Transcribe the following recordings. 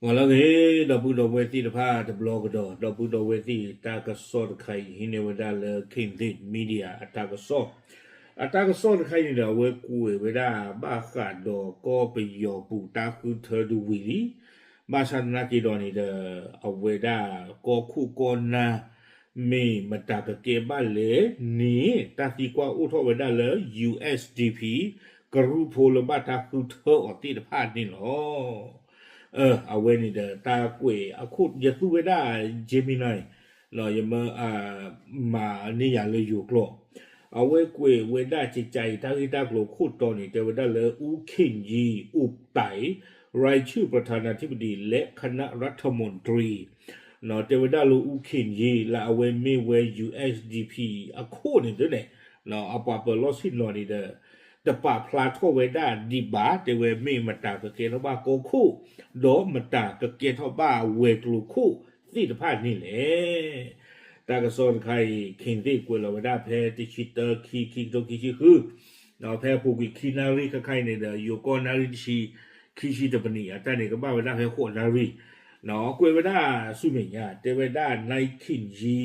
วันละเฮ้ดับบุดเวทีเดพ้าดับบล็อกดอดับบุดเวทีตากระสอดใครฮินเนวดาเลคิงดิดมีเดียตากระสอดตากระสอดใครนี่เดาเวกูเวดาบ้าขาดดอก็ไปยอปูตาคือเธอดูวิลีบ้าชันนักกีดอนี่เดเอาเวดาก็คู่กอนนามีมาตากเก็บบ้านเลยนี่ตาตีกว่าอุทเวดาเลย USDP กรูโพลบ้าตาคือเธอออกที่เดพ้านี่หรอเอาเวนี่เดตากวยอาคุดยาตุเวดาเจมินายเราอย่ามามานี่อย่าเลยอยู่กลัวเอาเวกวยเวดาจิตใจทางที่ตากลัวคุดตอนนี้แต่เวดาเลยอูคินยีอุบไตรายชื่อประธานาธิบดีและคณะรัฐมนตรีเนาะแต่เวดาลูอูคินยีละเอาเวมีเว USDP อาคุดนี่ตัวเนี่ยเนาะเอาปะเปิดลอสินนอนี่เดแต่ป่าพลาโทเวดาดีบาแต่เวมีมาตากะเกนบ้าโกคู่โดมาตากะเกนบ้าเวกลูคู่ที่ตะพาดนี่แหละตากะซอนใครเข่งที่กวยลาวดาแพติชิเตอร์คีโตคิชิคือเราแพผูกคีนารีก็ใครในเดอโยโกนาริชีคิชิตะปนีแต่เนี่ยก็บ้าเวดาแพโคนารีเนาะกวยเวดาสุเมียเตเวดาไนคินจี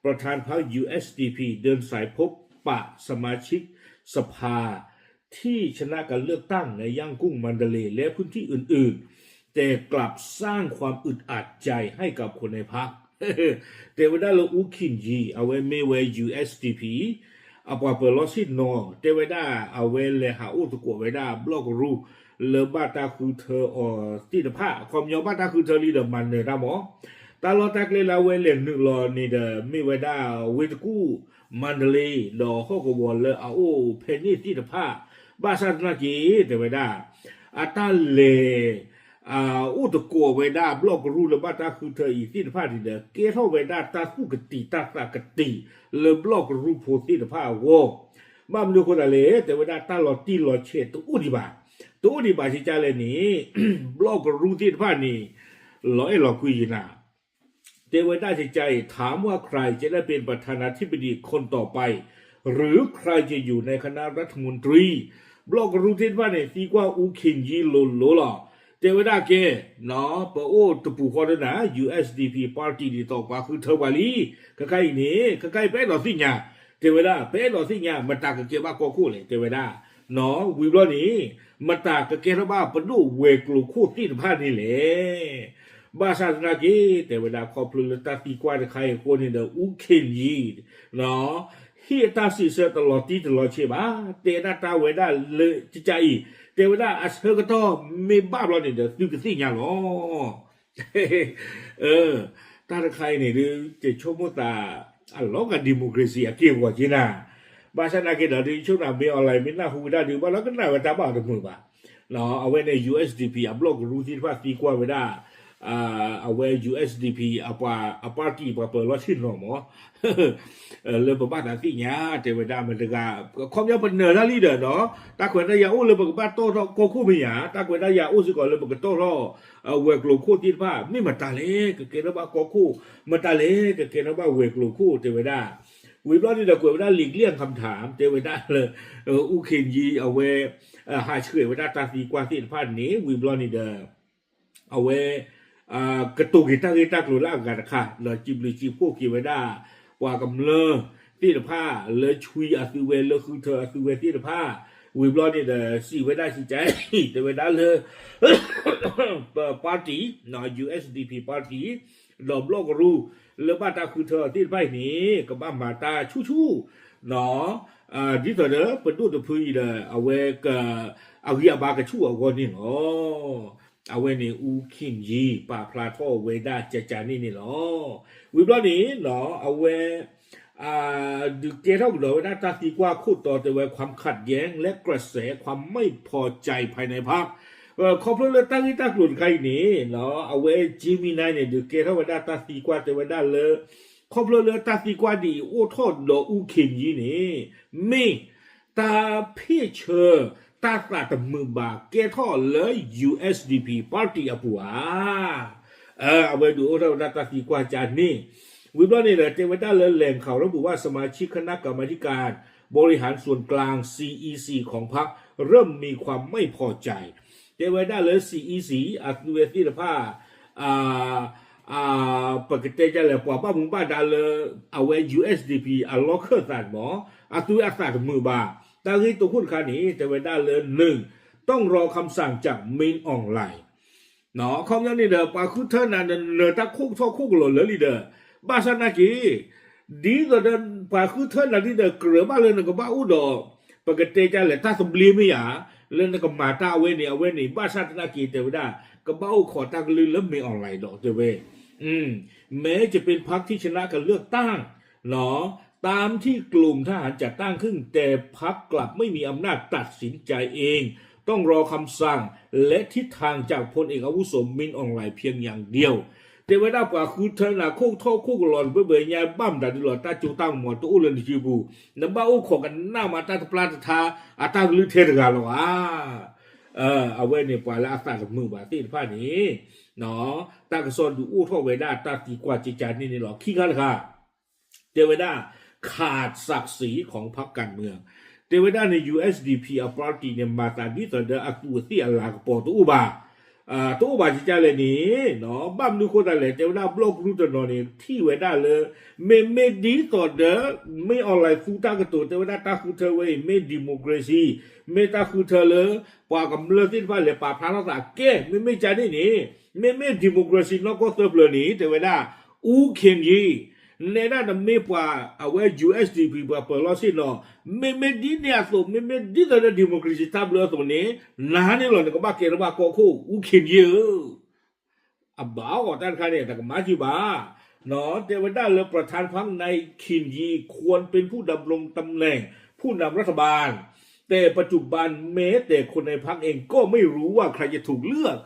ประธานพรรค USDP เดินสายพบปะสมาชิกสภาที่ชนะการเลือกตั้งในย่างกุ้งมันเดเลย์และพื้นที่อื่นๆแต่กลับสร้างความอึดอัดใจให้กับคนในพรรคแต่ว่าได้เราอุคินจีเอาไว้ไม่ไว้ USDP เอาไปเปิดลอสินอแต่ว่าได้เอาไว้เลยหาอุตกัวไว้ได้บล็อกรูเลบ้าตาคือเธอที่เดผ้าความยาวบ้าตาคือเธอลีเดมันเนี่ยนะหมอตาลอตักเลยเราเวลหนึ่งรอนี่เดไม่ไว้ได้เวทกู้มันเดลีดอข้อกบอลเลยเอาเพนนี่ที่เดผ้าบ้าสันนักีแต่ไม่ได้อาตาเลอุตโกเวดาบล็อกรูเลบ้าตาคือเธออีที่เดผ้าที่เดเกเท่าเวดาตาคู่กติตากติเลบล็อกรูโพที่เดผ้าวอบ้ามดูคนอะไรแต่เวดาตาลอตีลอเชตตัวดีบาตัวดีบาชิจาเลยนี่บล็อกรูที่เดผ้านี่ลอยคุยนะเทวดาใจถามว่าใครจะได้เป็นประธานาธิบดีคนต่อไปหรือใครจะอยู่ในคณะรัฐมนตรีบล็อกรูที่ว่าเนี่ยที่ว่าอูคินยีโลล่ะเทวดาเกเนาะปะโอตปูคอนะ USDP Party ที่ต่อไปคือเทวาลีก็ใกล้นี่ก็ใกล้เป็นหรอสิญาเทวดาเป็นหรอสิญามันตากเกบ้าก็คู่เลยเทวดาเนาะวิบล้อนี้มันตากเกบ้าปดูเวกลูคู่ที่ผ่านนี่แหละบ้าศาสนาเกแต่เวลาขอพลุตาตีกว่าใครคนนี้เดออุคินยีเนาะเฮียตาสิเสตลอดที่ตลอดเชบ้าเตนาตาเวดาเลยจิใจเตเวดาอัศเฮก็ต้องมีบ้าบล้อนี่เดอดูกสิอย่างหรอตาใครเนี่ยหรือจะชมตาอัลล็อกกับดิโมคราซีเกี่ยวกับจีน่าบ้าศาสนาเกเดอที่ช่วงนั้นมีออนไลน์มีหน้าหูได้ดูบ้าแล้วก็น่าว่าตาบ้าตัวมือบ้าเนาะเอาไว้ใน USDP อัพโหลดรู้ที่ว่าตีกว่าเวดาเอาไว้ USDP เอาปาร์ตี้ปะเปิดรถชิ้นหรอหมอเลยประมาณนั้นที่เนี้ยเทวดามันจะความยาวเป็นเนื้อท่าลีเดอร์เนาะตาขวัญได้ยาอู้เลยประมาณโต้โกคู่ไม่หยาตาขวัญได้ยาอู้สิก่อนเลยประมาณโต้รอเวกลูคู่ที่ผ้าไม่มาตาเล่ก็เกณฑ์ว่าโกคู่มาตาเล่ก็เกณฑ์ว่าเวกลูคู่เทวดาวิบล้อนี่เด็กเวดาหลีกเลี่ยงคำถามเทวดาเลยอุคินยีเอาไว้หาเฉยเวดาตาสีกว่าที่ผ้านี้วิบล้อนี่เด้อเอาไว้กระตุกkita keluar agak dekat lah cipu kitaว่ากับเลอที่เดผ้าเลอชุยอาคือเวเลอคือเธออาคือเวที่เดผ้าวิบล้อนี่เดสีเวด้สิใจแต่เวด้าเลยปาร์ตี้เนาะ USDP ปาร์ตี้ดอมโลกรู้เลอบ้าตาคือเธอที่ไปนี้กับบ้ามาตาชู่เนาะที่เธอเด้อเป็นตัวพื้นเด้อเอาไว้กับเอาเรียบากระชู่เอาคนนี่เนาะเอาไว้ในอูคินยีป่าพลาโทเวดาเจจานี่เนาะวิบล้อนี้เนาะเอาไว้ดึกเจ้าเวดาตาตีกว่าคูดต่อแต่ว่าความขัดแย้งและกระแสความไม่พอใจภายในพรรคขอบเลยตั้งที่ตั้งหลุดใครนี่เนาะเอาไว้จิมินายเนี่ยดึกเจ้าเวดาตาตีกว่าแต่เวดาเลยขอบเลยตาตีกว่าดีโอ้ทอดดออูคินยีนี่ไม่ตาพี่เชอตาตาตมือบาเกท่อเลย USDP Party อปัวเอาไปดูเราตาตีกว่าจานนี่วิบล้อนี่แหละเทวดาเลยแหล่งข่าวระบุว่าสมาชิกคณะกรรมาธิการบริหารส่วนกลาง CEC ของพรรคเริ่มมีความไม่พอใจเทวดาเลย CEC อัตเวทีผ้า อ่าปกติจะเลยกว่าบ้ามุงบ้าดาเลยเอาไว้ USDP อ่ะล็อกเคอร์สัตว์หมออ่ะตัวอักษรมือบาแต่ที่ตัวหุ้นค่านี้จะไปได้เลยหนึ่งต้องรอคำสั่งจากมินออนไลน์เนาะคำนี้นี่เด้อปาคือเท่านั้นเนอตาคุกท่อคุกหล่นเลยนี่เด้อบาสนากีดีก็เดินปาคือเท่านั้นนี่เด้อเกลือบ้าเลยนึกว่าอุดอปกติจะเลยถ้าสมบูรณ์ไม่หยาเล่นกับมาตาเวนี่เอาเวนี่บาสนากีเตวดาก็บ้าขอตักลือแล้วมีออนไลน์ดอกเจเวแม้จะเป็นพรรคที่ชนะการเลือกตั้งเนาะตามที่กลุ่มทหารจัดตั้งขึ้นแต่พรรคกลับไม่มีอำนาจตัดสินใจเองต้องรอคำสั่งและทิศทางจากพลเอกอาวุโสมินออนไลน์เพียงอย่างเดียวแต่เวลากว่าคือเธอหน้าโคกท่อโคกหลอนเบื่อๆยาบ้ามดันหลอดตาจูตั้งหมดตัวอุลนิจิบูน้ำบ้าอุขกันหน้ามาตาตะปลาตะทาอาตาลือเทรกาลวะเอาไว้ในปลายละอาตาสมือบาตีผ้านี้เนาะตากระสอนดูอู้ท่อเวด้าตาตีกว่าจิจานี่หรอขี้กันค่ะเดวด้าขาดศักดิ์ศรีของพรรคการเมืองเดวด้าใน USDP อัปราตีเนี่ยมาตาดิตเดออักตัวที่อัลลากปอตัวอุบาตัวอุบาจิจาเลยนี่เนาะบ้ามดูคนอะไรเดวด้าบล็อกรู้ตัวนอนนี่ที่เวด้าเลยไม่ดีต่อเดอไม่ออนไลน์ฟูตากระตัวเดวด้าตาคือเธอเว้ยไม่ดิโมคราซีไม่ตาคือเธอเลยปากกับเลือดที่ฟ้าเลยปากพระรักษาแก่ไม่ใจนี่นี่ไม่ดิโมคราซีนอกก็เติบเลยนี่เดวด้าอูเข็มยีในด้านไม่ปว่าเอาไว้ USDP ปว่าเปิดล้อสิเนาะไม่ดีเนี่ยส่งไม่ดีแต่ละดิโมคราซีทับเลยตรงนี้นานนี่หรอกก็บ้าเกลบ้าโคคู่อูเข็มยีอับบ่าวท่านข้าเนี่ยแต่ก็มาจีบ้าเนาะแต่ว่าได้เลยประธานพรรคในคินยีควรเป็นผู้ดำรงตำแหน่งผู้นำรัฐบาลแต่ปัจจุบันแม้แต่คนในพรรคเองก็ไม่รู้ว่าใครจะถูกเลือก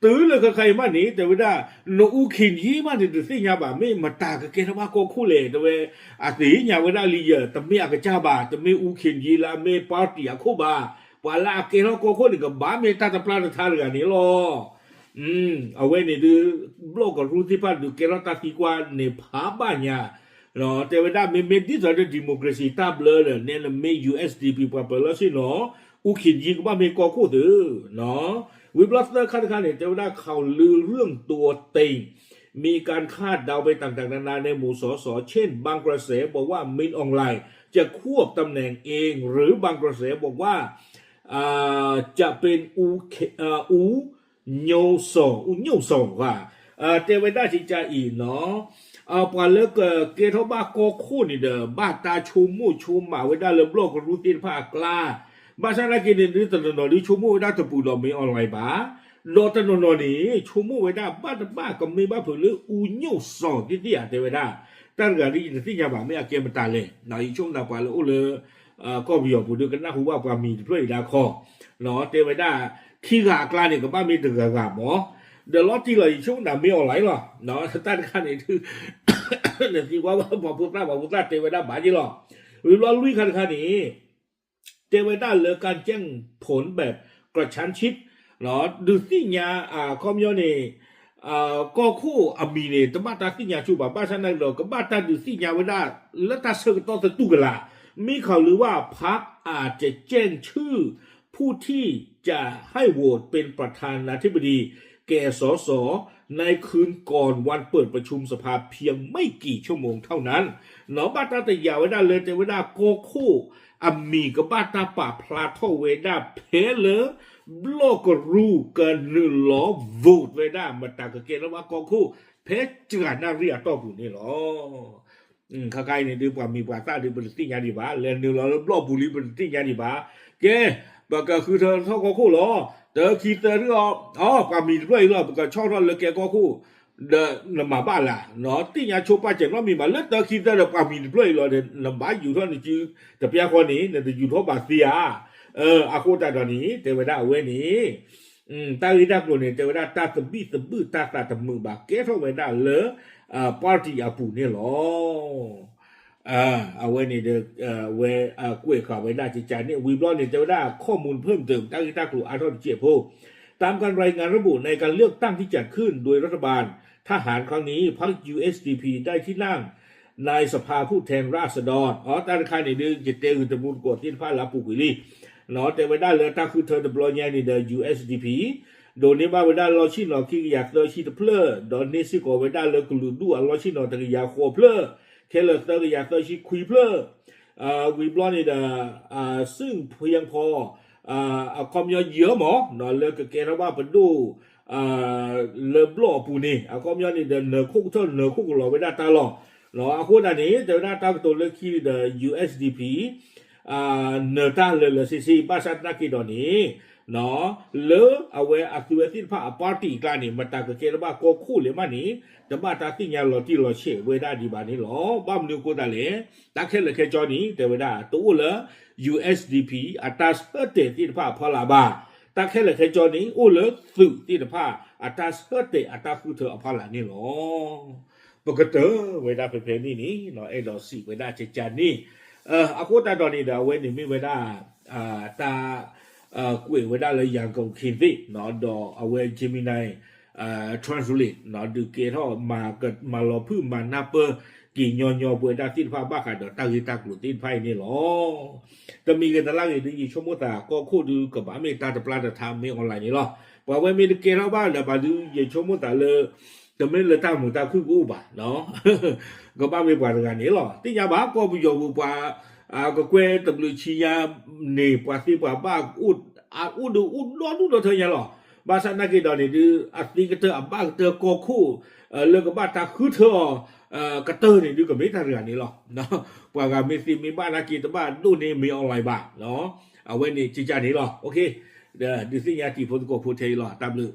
ตื่นเลยใครมาหนีแต่ว่าโนอูขินยี่มาถึงสิ่งยาบ่าไม่มาตากเกณฑ์ว่าโกคู่เลยแต่ว่าอาศัยยาเวลาลีเยอแต่ไม่อากาศจ้าบ่าแต่ไม่อูขินยี่ละไม่ปาร์ตี้อะคู่บ่าว่าละเกณฑ์โกคู่นี่ก็บ้าไม่ตาตะปลาตะทาร์กันนี่หรอเอาไว้เนี่ยดูโลกก็รู้ที่พัดดูเกณฑ์ตาตีกว่าเนี่ยพาบ้านเนี่ยเนาะแต่ว่าไม่ดิสอะไรดิโมคราซีทับเลยเนี่ยไม่ USDP ปะเปล่าสิเนาะอูขินยี่ก็บ้าไม่โกคู่เด้อเนาะวิบลัสเตอร์คาดการณ์เนี่ยจะได้ข่าวลือเรื่องตัวเต็งมีการคาดเดาไปต่างๆนานาในหมู่สสเช่นบางกระแสบอกว่ามินออนไลน์จะควบตำแหน่งเองหรือบางกระแสบอกว่าจะเป็นอูโยโซว่าเทวดาจิจาอีเนาะปาเลิกเกทบ้าโกคู่นี่เด้อบ้าตาชูมูชูหมาไว้ได้เลยโลกรู้ตีนผ้ากล้าบาชาลากินนี่ตนนนี่ชูมูไว้ได้ตะปูดอมีออนไลน์บ้าโดตนนนี่ชูมูไว้ได้บ้าก็มีบ้าเผืออูโยโซที่เทวดาตั้งแต่ที่ที่ยาบ้าไม่อาเกมตาเลยในช่วงนั้นปาเลยโอ้เลยก็มีอยู่ผู้ดูกันนะหัวว่ามีเพื่ออีดาคอเนาะเทวดาขี้กากลาเนี่ยก็บ้ามีตึกกาหมอเดี๋ยวรอที่เลยช่วงนั้นมีออนไลน์หรอเนาะตั้งแต่นี่คือเนี่ยที่ว่าบอกพุทธเทวดาบ้าจีหรอหรือว่าลุยคันนี้เทวดาเลือกการแจ้งผลแบบกระชั้นชิดเนาะดูสิญาคอมโยนี่ก็คู่มีเนี่ยแต่บ้าตาสิญาชูบ้าฉันนั่นหรอกก็บ้าตาดูสิญาเวลาแล้วตาเสกต่อสตุกละมีข่าวหรือว่าพรรคอาจจะแจ้งชื่อผู้ที่จะให้โหวตเป็นประธานาธิบดีแก่สสในคืนก่อนวันเปิดประชุมสภาเพียงไม่กี่ชั่วโมงเท่านั้นหนอบ้าตาแต่ยาวไว้ได้เลยแต่เวลาโกคู่มีกับบ้าตาป่าพลาทเวดาเพเลยโลกรู้กันหนึ่งล้อโหวตไว้ได้มาตากเกณฑ์ว่าโกคู่เพชรจานนาเรียต่อผู้นี่หรอข้าใครเนี่ยดูว่ามีภาษาดูบริสุทธิ์ยาดีบ้าเรียนดูแล้วรอบบุรีบริสุทธิ์ยาดีบ้าแกบอกก็คือเธอเขาโกคู่หรอเธอคิดเธอหรือความมีด้วยหรอบอกก็ชอบเราเลยแกโกคู่เดินมาบ้านละเนาะที่ยาโชว์ป้าเจ๋งว่ามีมาเลิศเธอคิดเธอความมีด้วยหรอเดินลำบากอยู่เท่านี้จื้อแต่เพียงคนนี้เนี่ยอยู่ทั่วบาเซียอาโคตาตอนนี้เทวดาเวนี้ตาวิดาคนเนี่ยเทวดาตาตบีตบืตาตมือบาเกทเวดาเลยปาร์ตี้อาปูเนี่ยหรอเอาไว้นี่เด็กเวกล้วยข่าวไว้ได้จิตใจเนี่ยวีบล็อกเนี่ยจะได้ข้อมูลเพิ่มเติมตั้งที่ตากลุ่มอาร์ตเจียโพตามการรายงานระบุในการเลือกตั้งที่จัดขึ้นโดยรัฐบาลทหารครั้งนี้พรรค USDP ได้ที่นั่งในสภาผู้แทนราษฎรตาคายในเดือนจิตเตอุตมุนกดที่พาลาปุกุลีเนาะแต่ไว้ได้เลยถ้าคือเธอจะบล็อกเนี่ยนี่เด USDP โดนนี้มาเวลาเราชินเราขี้อยากเราชิดเพลอดอนนี้สิก็เวลาเรากลุดูเราชินเราตะกี้อยากขอเพลอแค่เราตะกี้อยากเราชิคุยเพลอวิบลอนี่ดาซึ่งเพียงพอความยเยอะหมอเนาะเลยก็เกณฑ์ว่าเป็นดูเลบล้อปูนี่ความยนี่เดินเนคุกเท่าเนคุกเราไม่ได้ตาหรอกเนาะคนอันนี้เดี๋ยวหน้าตาตัวเลขที่เด USDP เนต้าเลยสิภาษาตะกี้ตอนนี้เนาะเลยเอาไว้อักเวทิพาปาร์ตี้กันนี่มาตากเกณฑ์ว่าก็คู่เลยมันนี่แต่มาตาที่เนี่ยเราที่เราเชื่อเวลาดีบานี่หรอบ้ามนิวกูตาเลยตาแค่เลยแค่จอนี้แต่เวลาตัวเลย USDP อัตราสเปอร์เตที่พาพอลาบาตาแค่เลยแค่จอนี้อู้เลยสื่อที่พาอัตราสเปอร์เตอัตราคู่เธออพาลานี่หรอปกติเวลาเพลนี่เนาะไอ้ดอสิเวลาเจจานี่อากูตาตอนนี้เดี๋ยวเว้นนี่ไม่เวลาตากุยเวลาเลยยังกับคินติเนาะดอเอาไว้เจมินายtranslate เนาะดูเกท่อมาเกิดมาลอพื้นมาหน้าเปอร์กี่ยอเปิดได้ที่ภาพบ้าขาดตาคือตากลุดที่ไพ่นี่หรอจะมีกันตะล่างอยู่ดีชั่วโมงตาก็คู่ดูกับอเมริกาจะปลาจะทำไม่ออนไลน์นี่หรอบอกว่ามีเกท่าบ้านแล้วมาดูยี่ชั่วโมงตาเลยจะไม่เลยตาหมูตาคือกูบ่ะเนาะก็บ้าไม่กว่ากันนี่หรอที่ยาบ้าก็ไปอยู่ป่าก็เกวตบลูชียานี่ป่าที่ป่าบ้าอุดร้อนเธอยังหรอบ้านสันนักกีฬานี่ดูอัติกเตอร์บ้าเตอร์ก็คู่เลิกกับบ้านตาคือเธอกระเตอร์นี่ดูกับไม่ทันเรื่องนี้หรอกเนาะว่ากับมีบ้านนักกีฬาบ้านดูนี่มีออนไลน์บ้างเนาะเอาไว้นี่จีจานี่หรอโอเคเดี๋ยวดูสิยาที่พูดก็พูดเทหรอตามเลย